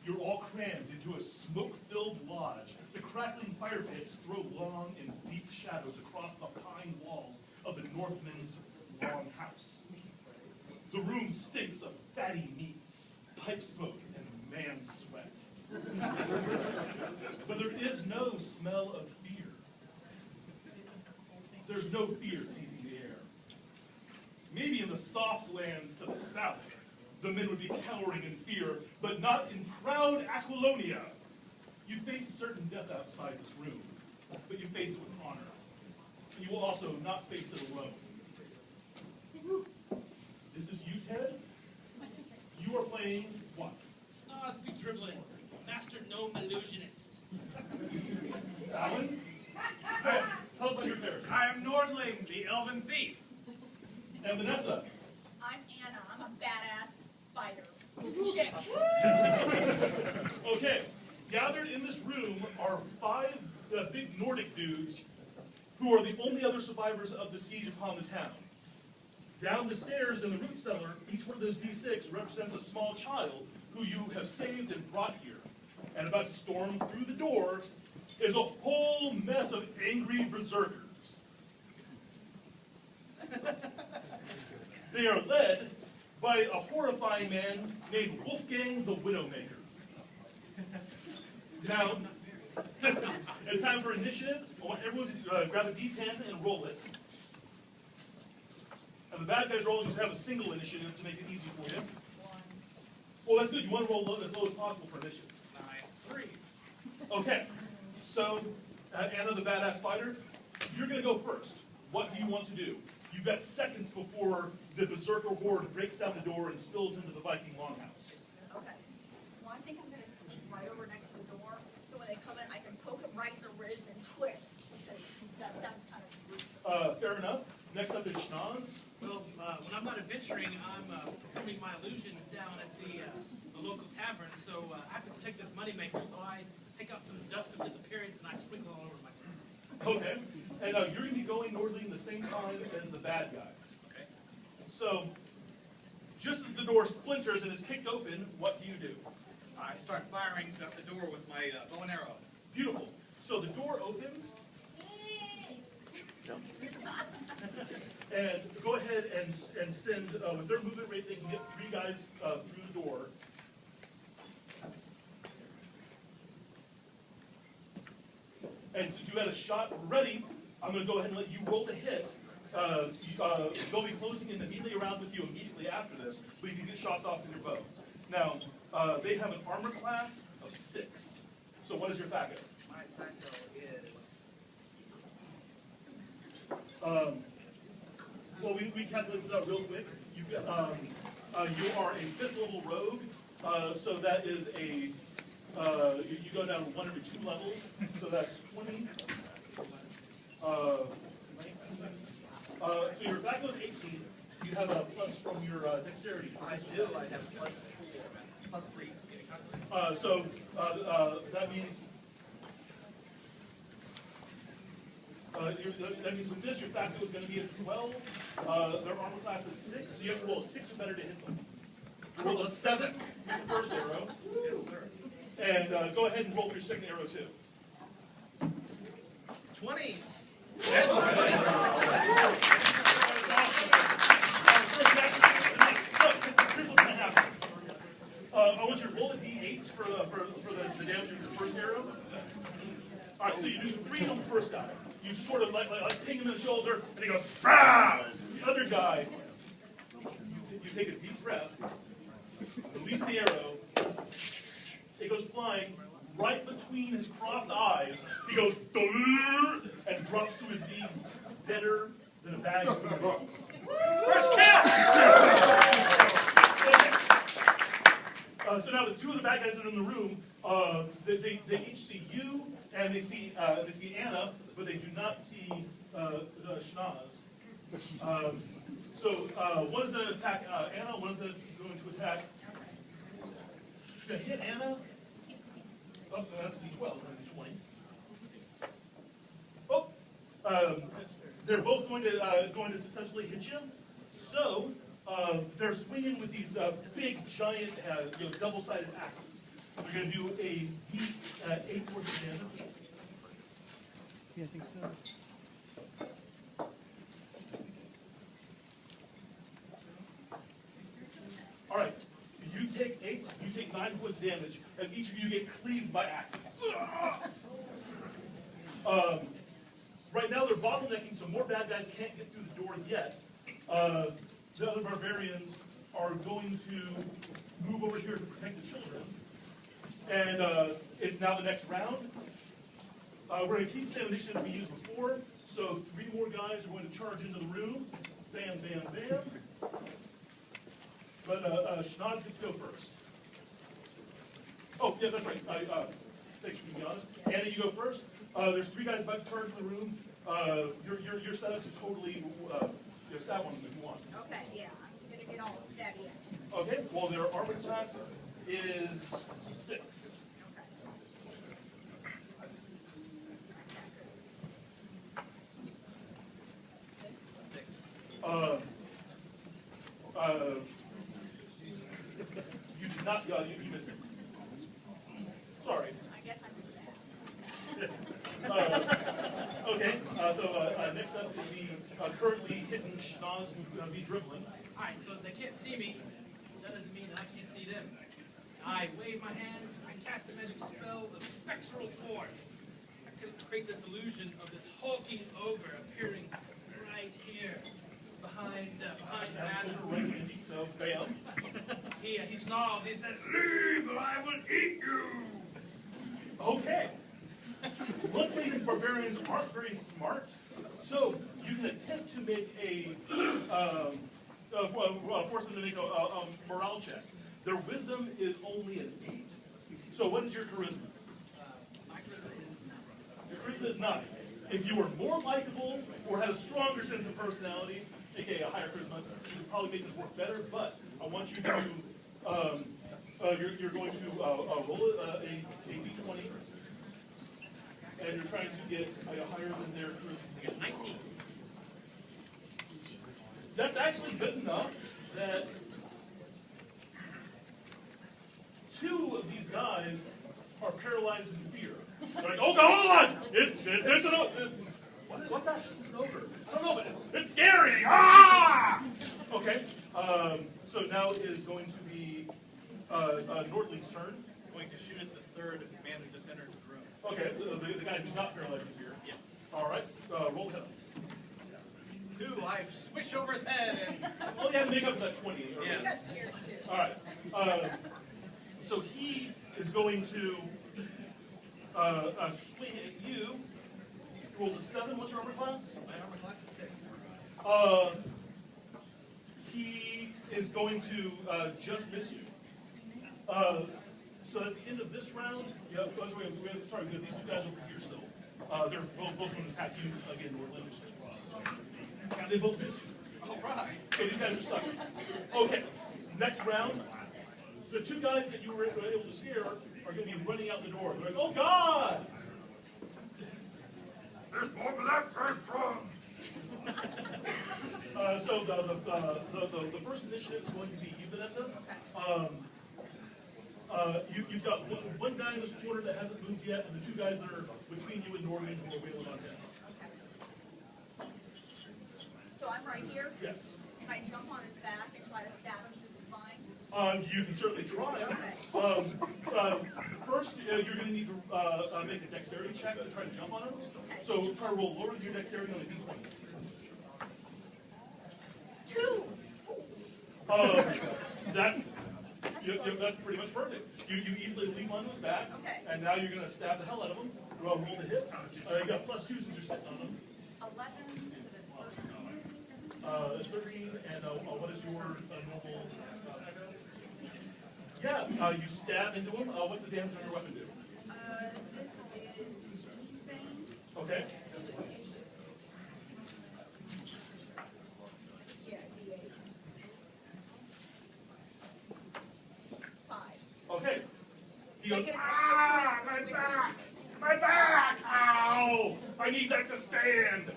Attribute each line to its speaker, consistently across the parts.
Speaker 1: You're all crammed into a smoke-filled lodge. The crackling fire pits throw long and deep shadows across the pine walls of the Northman's long house. The room stinks of fatty meats, pipe smoke, and man sweat. But there is no smell of fear. There's no fear tainting the air. Maybe in the soft lands to the south, the men would be cowering in fear, but not in proud Aquilonia. You face certain death outside this room, but you face it with honor. And you will also not face it alone. This is you, Ted? You are playing what?
Speaker 2: Snosby Dribbling, Master Gnome Illusionist.
Speaker 1: Alan? Hey, tell us about your character.
Speaker 2: I am Nordling, the Elven Thief.
Speaker 1: And Vanessa?
Speaker 3: I'm Anna. I'm a badass fighter. Chick.
Speaker 1: Okay, gathered in this room are 5 big Nordic dudes who are the only other survivors of the siege upon the town. Down the stairs in the root cellar, each one of those D6 represents a small child who you have saved and brought here. And about to storm through the door is a whole mess of angry berserkers. They are led by a horrifying man named Wolfgang the Widowmaker. Now, it's time for initiative. I want everyone to grab a D10 and roll it. And the bad guys roll just have a single initiative to make it easy for you.
Speaker 3: 1.
Speaker 1: Well, that's good. You want to roll as low as possible for initiative.
Speaker 2: 9. 3.
Speaker 1: Okay. So, Anna, the badass fighter, you're going to go first. What do you want to do? You've got seconds before the berserker horde breaks down the door and spills into the Viking longhouse.
Speaker 3: Okay. Well, I think I'm going to sneak right over next to the door, so when they come in, I can poke them right in the ribs and twist, because that sounds kind of gruesome.
Speaker 1: Fair enough. Next up is Schnoz.
Speaker 2: Well, when I'm not adventuring, I'm performing my illusions down at the local tavern, so I have to protect this moneymaker, so I take out some dust of disappearance and I sprinkle all over myself.
Speaker 1: Okay. And you're going to be going Nordling the same time as the bad guys.
Speaker 2: Okay.
Speaker 1: So, just as the door splinters and is kicked open, what do you do?
Speaker 4: I start firing at the door with my bow and arrow.
Speaker 1: Beautiful. So the door opens, and go ahead and send, with their movement rate, they can get 3 guys through the door. And since you had a shot ready, I'm going to go ahead and let you roll to hit. They'll be closing in immediately around with you immediately after this, but you can get shots off with your bow. Now, they have an armor class of 6. So what is your THAC-O?
Speaker 4: My THAC-O is...
Speaker 1: Well, we calculated this out real quick. You are a 5th level rogue, so that is a, you go down 1 every 2 levels, so that's 20. So your THAC-O is 18. You have a plus from your dexterity.
Speaker 4: I do. I have plus 3.
Speaker 1: So that means with this, your THAC-O is going to be a 12. Their armor class is 6, so you have to roll a 6 or better to hit them. Roll a 7 with the first arrow.
Speaker 4: Yes, sir.
Speaker 1: And go ahead and roll for your second arrow, too.
Speaker 4: 20.
Speaker 1: Here's what's going to happen. I want you to roll a d8 for the damage of your first arrow. All right, so you do 3 on the first guy. You just sort of like ping him in the shoulder, and he goes, "Rah!" The other guy, you take a deep breath, release the arrow, it goes flying right between his crossed eyes. He goes, and drops to his knees, deader than a bag of noodles. First kill! So now the 2 of the bad guys that are in the room, they each see you, and they see Anna, but they do not see Schnoz. So one is going to attack Anna, one is going to attack. To hit Anna. Oh, that's a D12, not a D20. Oh, they're both going to successfully hit you. So they're swinging with these big, giant, double-sided axes. We're going to do a D8 worth of damage.
Speaker 5: Yeah, I think so.
Speaker 1: All right. You take 8. You take 9 points of damage as each of you get cleaved by axes. Right now they're bottlenecking, so more bad guys can't get through the door yet. The other barbarians are going to move over here to protect the children. And it's now the next round. We're going to keep the same initiative we used before. So 3 more guys are going to charge into the room. Bam, bam, bam. But Schnoz gets to go first. Oh, yeah, that's right. Thanks for being honest. Anna, you go first. There's 3 guys about to charge in the room. You're set up to totally stab one of them if you want.
Speaker 3: Okay, yeah, I'm gonna get all stabby in.
Speaker 1: Okay, well, their armor class is 6. You did not, you missed it. Sorry.
Speaker 3: I guess I missed that.
Speaker 1: Okay, so next up is the currently hidden Schnoz who's going to be dribbling.
Speaker 2: Alright, so they can't see me. That doesn't mean that I can't see them. I wave my hands, I cast a magic spell of spectral force. I could create this illusion of this hulking ogre appearing right here, behind Adam.
Speaker 1: So, bam.
Speaker 2: He snarls, he says, "Leave or I will eat you!"
Speaker 1: Okay. Luckily, these barbarians aren't very smart, so you can attempt to make force them to make a morale check. Their wisdom is only an 8. So what is your charisma?
Speaker 2: My charisma is 9.
Speaker 1: Your charisma is 9. If you were more likable or had a stronger sense of personality, aka a higher charisma, you could probably make this work better. But I want you to you're going to roll a d20, and you're trying to get higher than their charisma.
Speaker 2: I got 19.
Speaker 1: That's actually good enough that 2 of these guys are paralyzed in fear. They're like, "Oh, hold on! It's an ogre. What's that? It's an ogre. I don't know, but it's scary. Ah!" Okay. So now it is going to be Nordling's turn.
Speaker 4: I'm going to shoot at the 3rd man who just entered the room.
Speaker 1: Okay, the guy who's not paralyzed in fear.
Speaker 4: Yeah.
Speaker 1: All right. Roll him.
Speaker 4: 2, I swish over his head and...
Speaker 1: Well, you have to make up for that 20.
Speaker 3: I
Speaker 4: Yeah.
Speaker 3: got scared too.
Speaker 1: All right. So he is going to swing at you. He rolls a 7. What's your armor class?
Speaker 4: My armor class is 6.
Speaker 1: He is going to just miss you. So at the end of this round, yeah, we have these 2 guys over here still. They're both going to attack you again, Northland. And they both miss you.
Speaker 4: All right.
Speaker 1: So these guys are sucking. Okay, next round. The 2 guys that you were able to scare are going to be running out the door. They're like, "Oh God! There's more where that came from." So the first initiative is going to be you, Vanessa. You've got one guy in this corner that hasn't moved yet, and the 2 guys that are between you and Norman who are wailing on him.
Speaker 3: So I'm right here.
Speaker 1: Yes.
Speaker 3: Can I jump on his back and try to stab him through the spine?
Speaker 1: You can certainly try.
Speaker 3: Okay.
Speaker 1: First, you're going to need to make a dexterity check to try to jump on him. So try to roll lower than your dexterity on a d20.
Speaker 3: 2.
Speaker 1: That's pretty much perfect. You easily leap onto his back,
Speaker 3: Okay.
Speaker 1: and now you're going to stab the hell out of him. Roll to hit. You got +2 since you're sitting on him.
Speaker 3: 11, so that's 13.
Speaker 1: It's 13, and what is your normal? Yeah, you stab into him. What's the damage on your weapon do?
Speaker 3: This is the cheese vein.
Speaker 1: Okay.
Speaker 3: Yeah, D8. 5.
Speaker 1: Okay. He goes,
Speaker 3: Make it an
Speaker 1: "Ah,
Speaker 3: extra
Speaker 1: my
Speaker 3: point.
Speaker 1: back! My back! Ow! I need that to stand."
Speaker 3: Is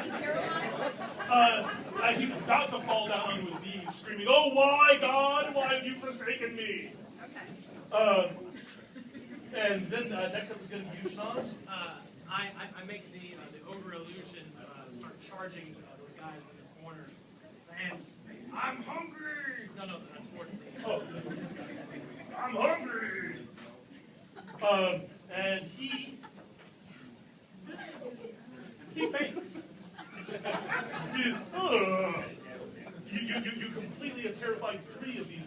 Speaker 3: he paralyzed?
Speaker 1: He's about to fall down onto his knees, screaming, "Oh, why, God? Why have you forsaken me?"
Speaker 3: Okay.
Speaker 1: And then next up is going to be you, Shanaz.
Speaker 2: I make the ogre illusion start charging those guys in the corner. And I'm hungry! No, that's towards the...
Speaker 1: Oh, this guy. I'm hungry! And he faints. You completely have terrified 3 of these